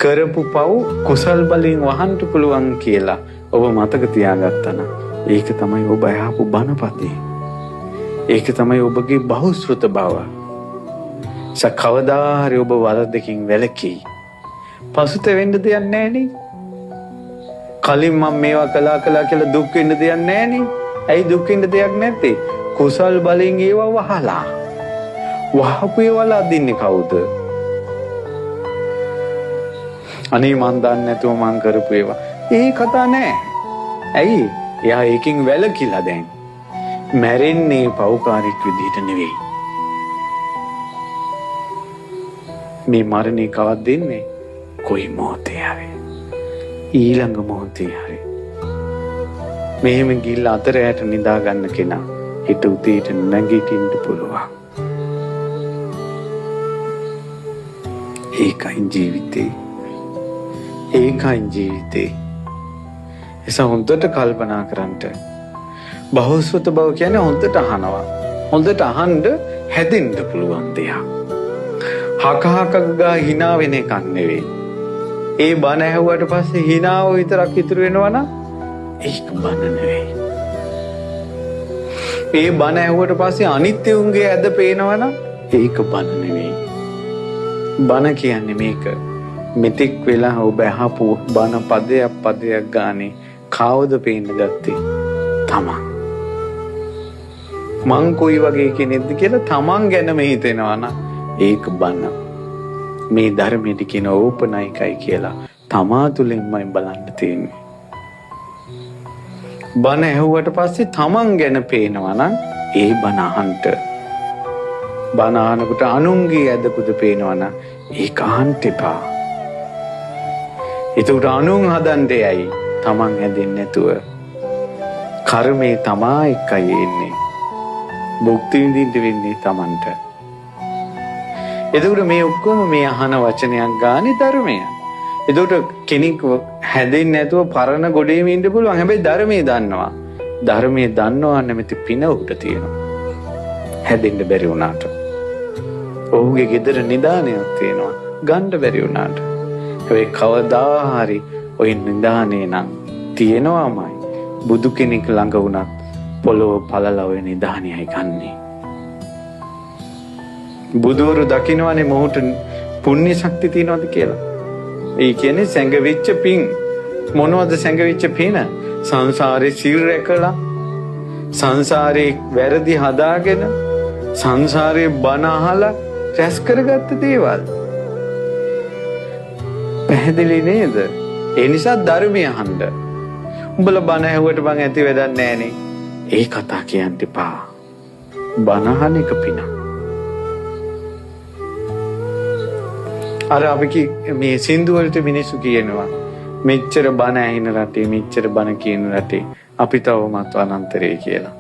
කරපු පව් කුසල් බලයෙන් වහන්න පුළුවන් කියලා ඔබ මතක තියාගත්තා නම් ඒක තමයි ඔබ අහපු බණපදේ. ඒක තමයි ඔබගේ බහුශ්‍රృత බව. කවදා හරි ඔබ වරදකින් වැළකී පසුතැවෙන්න දෙයක් නැහැ නේ. කලින් මම මේවා කළා කියලා දුක් වෙන්න දෙයක් නැහැ නේ. ඇයි දුක් වෙන්න දෙයක් නැත්තේ? කුසල් බලයෙන් ඒවා වහලා. වහපු ඒවා අදින්නේ කවුද? අනේ මන් දන්නේ නැතුව මං කරපු ඒවා. ඒ කතා නෑ. ඇයි? එයා ඒකෙන් වැළකීලා දැන්. මැරෙන්නේ පව්කාරෙක් විදිහට නෙවෙයි. මේ මරණේ කවද්ද එන්නේ? කොයි මොහොතේ හරි. ඊළඟ මොහොතේ හරි. මෙහෙම ගිහිල්ලා අතරයට නිදා ගන්න කෙනා හිත උදේට නැගිටින්න පුළුවන්. ඒකයි ජීවිතේ. ඒකයි ජීවිතේ. එසා හොඳට කල්පනා කරන්ට. බහුශ්‍රృత බව කියන්නේ හොඳට අහනවා. හොඳට අහන්න හැදෙන්න පුළුවන් දෙයක්. හකහක ගා hina වෙන එකක් නෙවෙයි. ඒ බණ ඇහුවට පස්සේ hinaව විතරක් ඉතුරු වෙනවා නම් ඒක බණ නෙවෙයි. ඒ බණ ඇහුවට පස්සේ අනිත්‍යුන්ගේ ඇද පේනවා නම් ඒක බණ නෙවෙයි. බණ කියන්නේ මේක. මෙතෙක් වෙලා ඔබ අහපු බණ පදයක් ගානේ කවුද පේන්න ගත්තේ? තමන්. මං කොයි වගේ කෙනෙක්ද කියලා තමන් ගැනම හිතෙනවා නම් ඒක බණ. මේ ධර්මෙට කියන ඕපනයිකයි කියලා තමා තුළින්මයි බලන්න තියෙන්නේ. බණ ඇහුවට පස්සේ තමන් ගැන පේනවා නම් ඒ බණ අහන්න. බණ අහනකොට අනුන්ගේ ඇදකුද පේනවා නම් ඒක අහන්න එපා. ඒකට අනුන් හදන්න දෙයයි තමන් හැදෙන්නේ නැතුව. කර්මේ තමා එක්කයි එන්නේ. භුක්ති විඳින්න වෙන්නේ තමන්ට. එතකොට මේ ඔක්කොම මේ අහන වචනයක් ගානේ ධර්මය. එතකොට කෙනෙක් හැදෙන්නේ නැතුව පරණ ගොඩේම ඉන්න පුළුවන්. හැබැයි ධර්මයේ දන්නවා. ධර්මයේ දන්නවා නැමැති පින උට තියෙනවා. හැදෙන්න බැරි වුණාට. ඔහුගේ ගෙදර නිදානයක් තියෙනවා. ගන්න බැරි වුණාට. හැබැයි කවදා හරි ඔය නිදානේ නම් තියෙනවාමයි. බුදු කෙනෙක් ළඟ වුණත් පොළොව පළලා ඔය නිදානියයි ගන්නේ. බුදුවරු දකින්නවනේ මොහොත පුණ්‍ය ශක්තිය තියනවාද කියලා. ඒ කියන්නේ සැඟවිච්ච පින්. මොනවද සැඟවිච්ච පින? සංසාරේ සිල් රැකලා, සංසාරේ වැරදි හදාගෙන, සංසාරේ බණ අහලා රැස් කරගත්ත දේවල්. පැහැදිලි නේද? ඒ නිසා ධර්මය අහන්න. උඹලා බණ ඇහුවට මං ඇති වැඩක් නැහනේ. ඒ කතා කියන්න එපා. බණ අහන එක පිනක්. අර අපි මේ සින්දු වලට මිනිස්සු කියනවා මෙච්චර බණ ඇහෙන රටේ මෙච්චර බණ කියන රටේ අපි තවමත් අනන්තරේ කියලා.